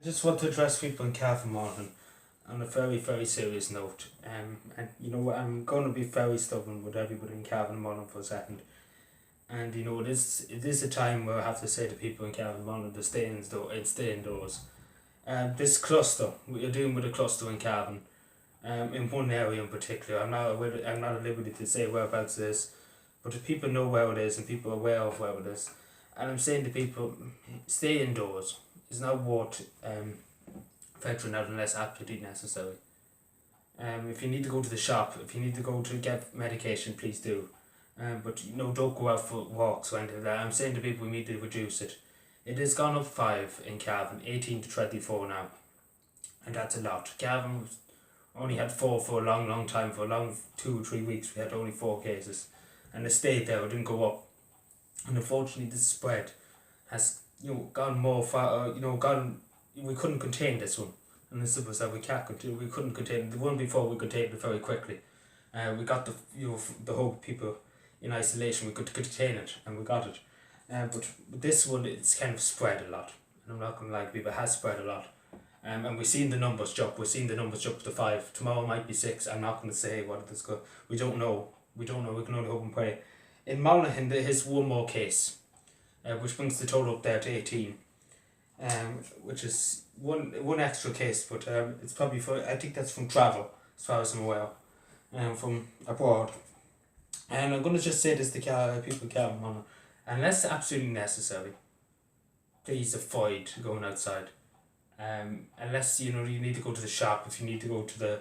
I just want to address people in Cavan and Monaghan on a very, very serious note. And you know what, I'm going to be very stubborn with everybody in Cavan and Monaghan for a second. And you know, it is a time where I have to say to people in Cavan and Monaghan to stay indoors. This cluster, we are dealing with a cluster in Cavan, in one area in particular. I'm not at liberty to say whereabouts it is, but if people know where it is and people are aware of where it is, and I'm saying to people, stay indoors. It's not worth venturing out unless absolutely necessary. If you need to go to the shop, if you need to go to get medication, please do. But you know, don't go out for walks or anything like that. I'm saying to people we need to reduce it. It has gone up 5 in Cavan, 18 to 24 now, and that's a lot. Cavan only had 4 for a long, long time. For a long 2 or 3 weeks, we had only 4 cases, and it stayed there. It didn't go up, and unfortunately, this spread has gone more far. We couldn't contain this one, and this was that we couldn't contain it. The one before we contained it very quickly. We got the whole people in isolation. We could contain it, and we got it. But with this one, it's kind of spread a lot, and I'm not going to lie to people, it has spread a lot. And we've seen the numbers jump. We're seeing the numbers jump to 5. Tomorrow might be 6. I'm not going to say what it is. We don't know. We can only hope and pray. In Monaghan, there is one more case, which brings the total up there to 18. Which is one extra case, but it's probably I think that's from travel, as far as I'm aware, from abroad. And I'm going to just say this to people in Cavan and Monaghan, unless absolutely necessary, please avoid going outside. Unless you need to go to the shop, if you need to go to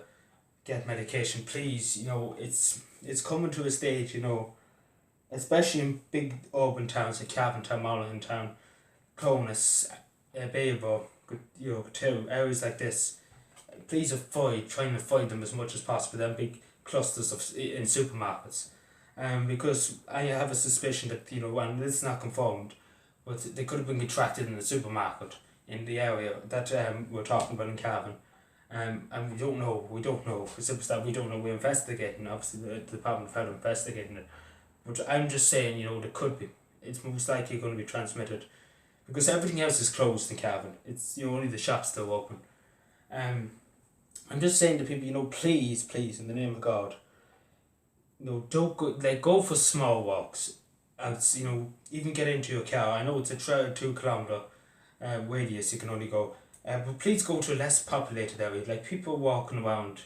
get medication, please, it's coming to a stage, especially in big urban towns like Cavan Town, Monaghan Town, Clonus, Babel, too, areas like this. Please try and avoid them as much as possible, them big clusters in supermarkets. Because I have a suspicion that, and this is not confirmed, but they could have been contracted in the supermarket in the area that we're talking about in Cavan. And we don't know. It's just that we don't know. We're investigating, obviously the Department of Health are investigating it. But I'm just saying, there could be. It's most likely going to be transmitted. Because everything else is closed in Cavan. It's only the shops still open. I'm just saying to people, please, in the name of God, don't go for small walks. And even get into your car. I know it's a 2-kilometer radius you can only go. But please go to a less populated area. Like people walking around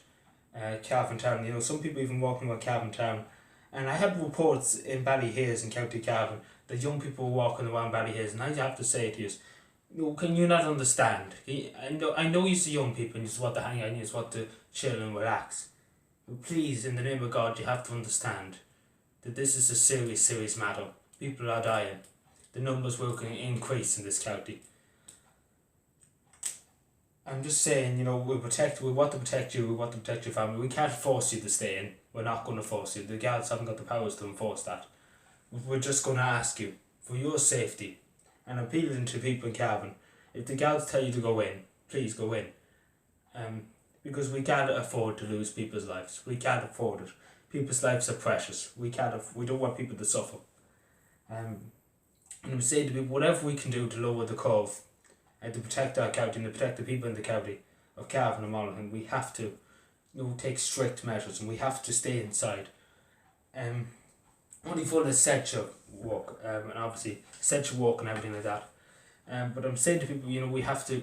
Cavan Town. Some people even walking around Cavan Town. And I have reports in Ballyhairs in County Cavan that young people walking around Ballyhairs, and I have to say to you, can you not understand? I know you're young people and you just want to hang out and you just want to chill and relax. But please, in the name of God, you have to understand that this is a serious, serious matter. People are dying. The numbers will increase in this county. I'm just saying, we want to protect you, we want to protect your family. We can't force you to stay in. We're not going to force you. The guards haven't got the powers to enforce that. We're just going to ask you, for your safety, and appealing to people in Cavan, if the guards tell you to go in, please go in. Because we can't afford to lose people's lives. We can't afford it. People's lives are precious. We don't want people to suffer. And I'm saying to people, whatever we can do to lower the curve and to protect our county and to protect the people in the county of Cavan and Monaghan, we have to take strict measures and we have to stay inside. Only for the essential work, and obviously essential work and everything like that. But I'm saying to people, we have to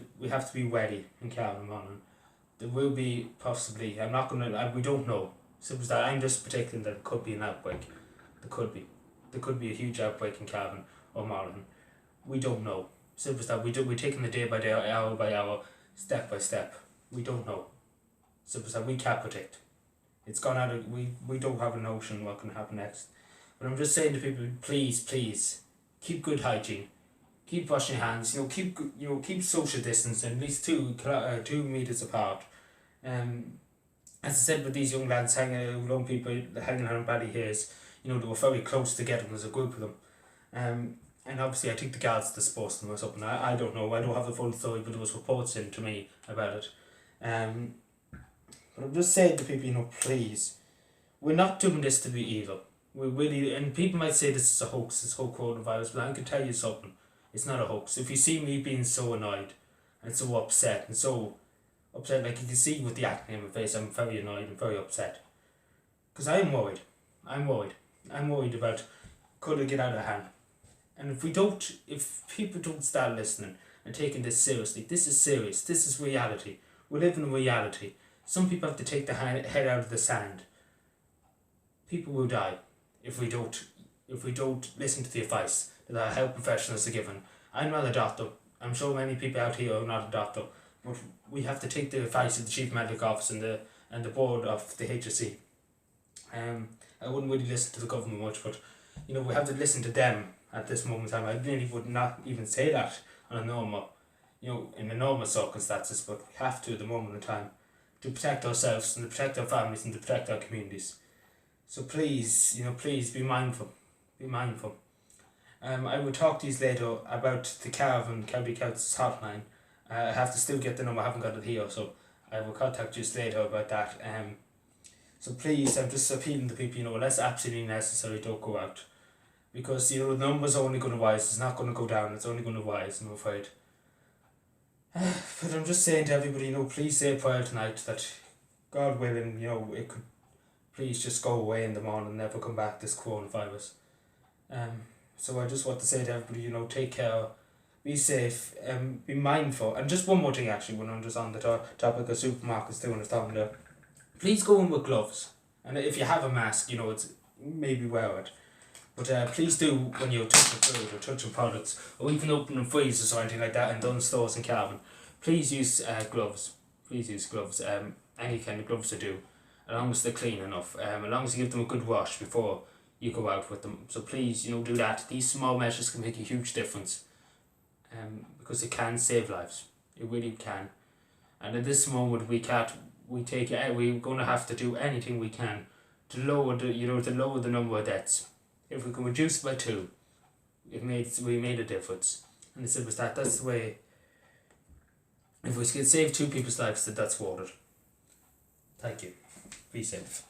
be ready in Cavan and Monaghan. There will be possibly, we don't know. Simple as that. I'm just predicting that it could be an outbreak. There could be a huge outbreak in Cavan or Monaghan. We don't know. Simple as that. We're taking the day by day, hour by hour, step by step. We don't know. Simple as that. We can't predict. It's gone out of, we don't have a notion what can happen next. But I'm just saying to people, please, keep good hygiene, keep washing your hands. Keep social distance at least 2 meters apart. As I said, with these young lads young people hanging out in Ballyhairs, they were very close together as a group of them. And obviously, I think the guards disposed them or something. I don't know. I don't have the full story, but there was reports in to me about it. But I'm just saying to people, please, we're not doing this to be evil. We really, and people might say this is a hoax, this whole coronavirus, but I can tell you something. It's not a hoax. If you see me being so annoyed and so upset, like you can see with the acne in my face, I'm very annoyed and very upset. Because I'm worried. I'm worried about could it get out of hand. And if people don't start listening and taking this seriously, this is serious, this is reality. We live in reality. Some people have to take their head out of the sand. People will die if we don't listen to the advice that our health professionals are given. I'm not a doctor. I'm sure many people out here are not a doctor, but we have to take the advice of the Chief Medical Officer and the board of the HSE. I wouldn't really listen to the government much, but we have to listen to them at this moment in time. I really would not even say that on a normal, in the normal circumstances, but we have to at the moment in time to protect ourselves and to protect our families and to protect our communities. So please, please be mindful. Be mindful. I will talk to you later about the Cavan County Council's hotline. I have to still get the number, I haven't got it here, so I will contact you later about that. So please, I'm just appealing to people, unless absolutely necessary, don't go out. Because, the numbers are only going to rise, it's not going to go down, it's only going to rise, I'm afraid. But I'm just saying to everybody, please say a prayer tonight that, God willing, it could please just go away in the morning and never come back, this coronavirus. So I just want to say to everybody, take care, be safe, be mindful. And just one more thing actually, when I'm just on the topic of supermarkets doing the talking there. Please go in with gloves. And if you have a mask, it's maybe wear it. But please do when you're touching food or touching products, or even opening freezers or anything like that in done stores in Cavan. Please use gloves. Please use gloves. Any kind of gloves to do, as long as they're clean enough. As long as you give them a good wash before you go out with them. So please, do that. These small measures can make a huge difference. Because it can save lives. It really can. And at this moment, we're going to have to do anything we can to lower the number of deaths. If we can reduce it by 2, we made a difference. And as simple as that. That's the way. If we can save 2 people's lives, that's worth it. Thank you. Be safe.